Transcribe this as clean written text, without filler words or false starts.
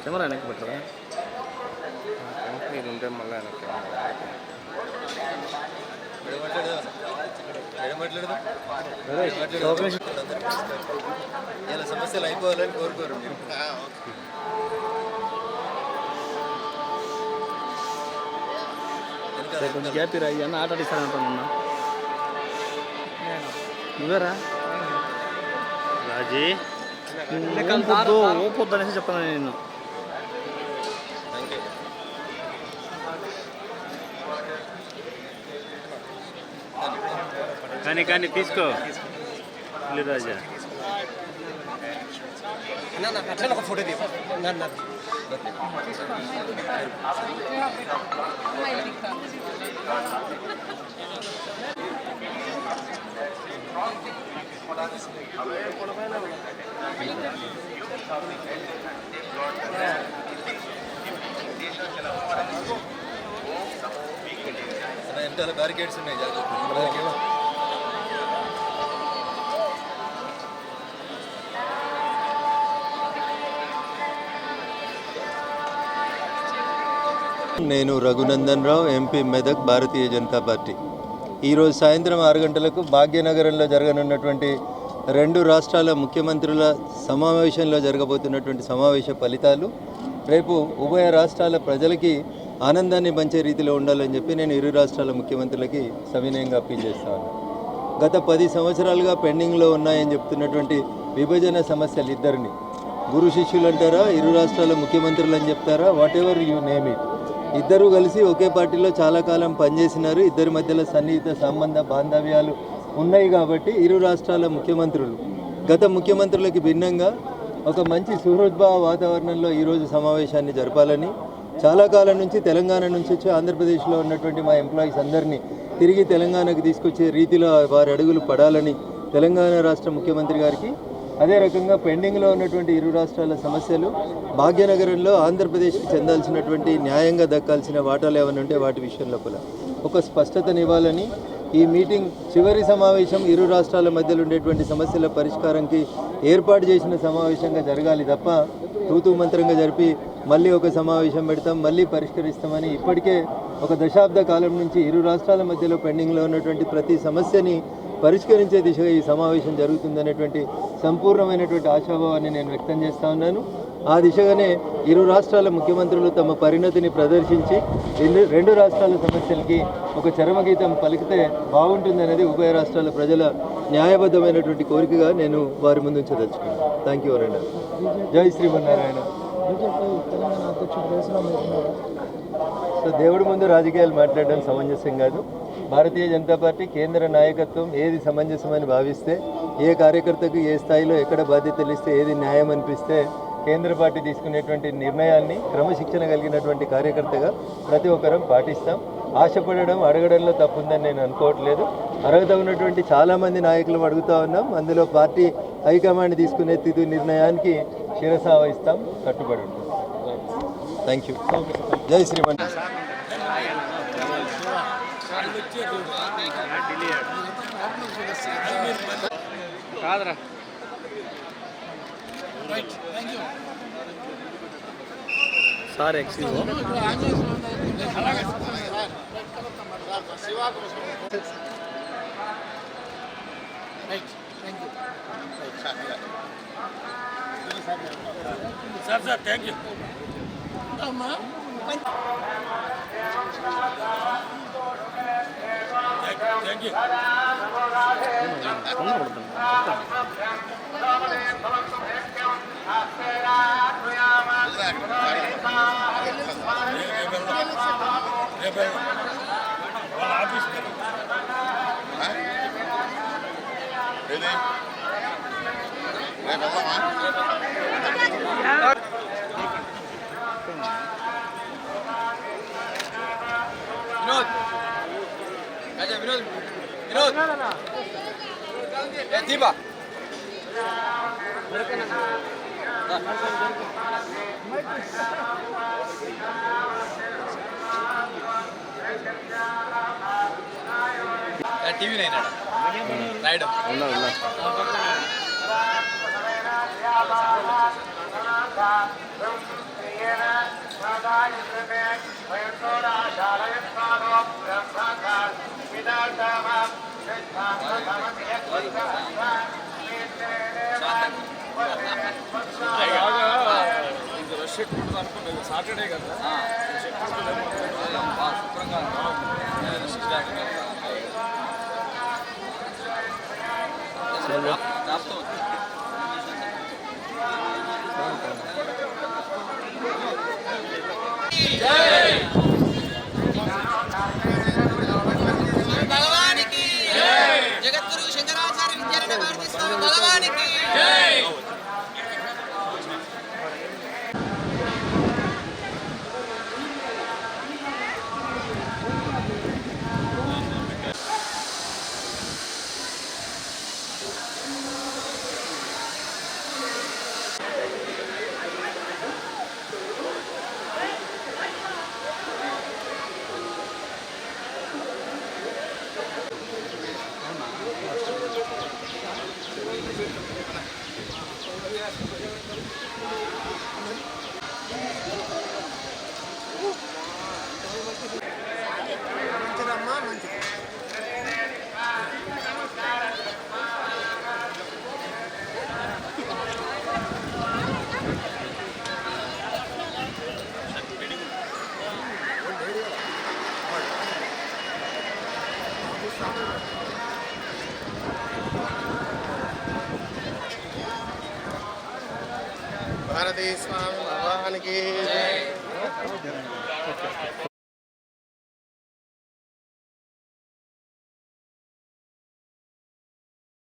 Camera వెనక్కి పెట్టరా? ఇది ఉంటే మళ్ళీ వెనక్కి ఇలా సమస్యలు అయిపోవాలని కోరుకోరు మీరు. కొంచెం గ్యాప్ ఇరా, అన్న ఆట ఆడిస్తానంటున్నా. నువ్వేరా రాజీ? ఓపొద్దు అనేసి చెప్పాను నేను. కానీ తీసుకో రాజా. అట్లా ఒక ఫోటో తీసుకో. ఎంత బ్యారికేడ్స్ ఉన్నాయి జాగ్రత్త. నేను రఘునందన్ రావు, ఎంపీ మెదక్, భారతీయ జనతా పార్టీ. ఈరోజు సాయంత్రం 6 గంటలకు భాగ్యనగరంలో జరగనున్నటువంటి 2 రాష్ట్రాల ముఖ్యమంత్రుల సమావేశంలో జరగబోతున్నటువంటి సమావేశ ఫలితాలు రేపు ఉభయ రాష్ట్రాల ప్రజలకి ఆనందాన్ని పంచే రీతిలో ఉండాలని చెప్పి నేను ఇరు రాష్ట్రాల ముఖ్యమంత్రులకి సవినయంగా అప్పీల్ చేస్తాను. గత 10 సంవత్సరాలుగా పెండింగ్లో ఉన్నాయని చెప్తున్నటువంటి విభజన సమస్యలు ఇద్దరిని గురు శిష్యులు అంటారా, ఇరు రాష్ట్రాల ముఖ్యమంత్రులు అని చెప్తారా, what ever you name it, ఇద్దరూ కలిసి ఒకే పార్టీలో చాలా కాలం పనిచేసినారు. ఇద్దరి మధ్యలో సన్నిహిత సంబంధ బాంధవ్యాలు ఉన్నాయి కాబట్టి ఇరు రాష్ట్రాల ముఖ్యమంత్రులు గత ముఖ్యమంత్రులకి భిన్నంగా ఒక మంచి సుహృద్భావ వాతావరణంలో ఈరోజు సమావేశాన్ని జరపాలని, చాలా కాలం నుంచి తెలంగాణ నుంచి వచ్చి ఆంధ్రప్రదేశ్లో ఉన్నటువంటి మా ఎంప్లాయీస్ అందరినీ తిరిగి తెలంగాణకు తీసుకొచ్చే రీతిలో వారి అడుగులు పడాలని తెలంగాణ రాష్ట్ర ముఖ్యమంత్రి గారికి, అదే రకంగా పెండింగ్లో ఉన్నటువంటి ఇరు రాష్ట్రాల సమస్యలు భాగ్యనగరంలో ఆంధ్రప్రదేశ్కి చెందాల్సినటువంటి న్యాయంగా దక్కాల్సిన వాటాలు ఏమైనా ఉంటే వాటి విషయం లోపల ఒక స్పష్టతనివ్వాలని, ఈ మీటింగ్ చివరి సమావేశం ఇరు రాష్ట్రాల మధ్యలో ఉండేటువంటి సమస్యల పరిష్కారంకి ఏర్పాటు చేసిన సమావేశంగా జరగాలి తప్ప తూతూ మంత్రంగా జరిపి మళ్ళీ ఒక సమావేశం పెడతాం మళ్ళీ పరిష్కరిస్తామని ఇప్పటికే ఒక దశాబ్ద కాలం నుంచి ఇరు రాష్ట్రాల మధ్యలో పెండింగ్లో ఉన్నటువంటి ప్రతి సమస్యని పరిష్కరించే దిశగా ఈ సమావేశం జరుగుతుందనేటువంటి సంపూర్ణమైనటువంటి ఆశాభావాన్ని నేను వ్యక్తం చేస్తూ ఉన్నాను. ఆ దిశగానే ఇరు రాష్ట్రాల ముఖ్యమంత్రులు తమ పరిణతిని ప్రదర్శించి 2 రాష్ట్రాల సమస్యలకి ఒక చరమగీతం పలికితే బాగుంటుందనేది ఉభయ రాష్ట్రాల ప్రజల న్యాయబద్ధమైనటువంటి కోరికగా నేను వారి ముందు ఉంచదలుచుకున్నాను. థ్యాంక్ యూ అనండి. జై శ్రీమన్నారాయణ. సో దేవుడి ముందు రాజకీయాలు మాట్లాడడం సమంజసం కాదు. భారతీయ జనతా పార్టీ కేంద్ర నాయకత్వం ఏది సమంజసమని భావిస్తే, ఏ కార్యకర్తకు ఏ స్థాయిలో ఎక్కడ బాధ్యతలు ఇస్తే, ఏది న్యాయం అనిపిస్తే కేంద్ర పార్టీ తీసుకునేటువంటి నిర్ణయాల్ని క్రమశిక్షణ కలిగినటువంటి కార్యకర్తగా ప్రతి ఒక్కరం పాటిస్తాం. ఆశపడడం అడగడంలో తప్పుందని నేను అనుకోవట్లేదు. అర్హత ఉన్నటువంటి చాలామంది నాయకులు అడుగుతూ ఉన్నాం. అందులో పార్టీ హైకమాండ్ తీసుకునే తుది నిర్ణయానికి శిరసా వహిస్తాం, కట్టుబడి ఉంటాం. Thank you. జై శ్రీమన్. కాదరా sir excuse sir sir thank you అమ్మా. Thank you. వాళ్ళ office Vinod Vinod Deepa TV nine ride rush ఎక్కువ ఉంటుంది అనుకున్నాను సాటర్డే కదా శుభ్రంగా భగవానికి జగద్గురు శంకరాచార్య విద్యారణ్య భారతీ స్వామి భగవానికి భారతీ స్వామి భగవానికి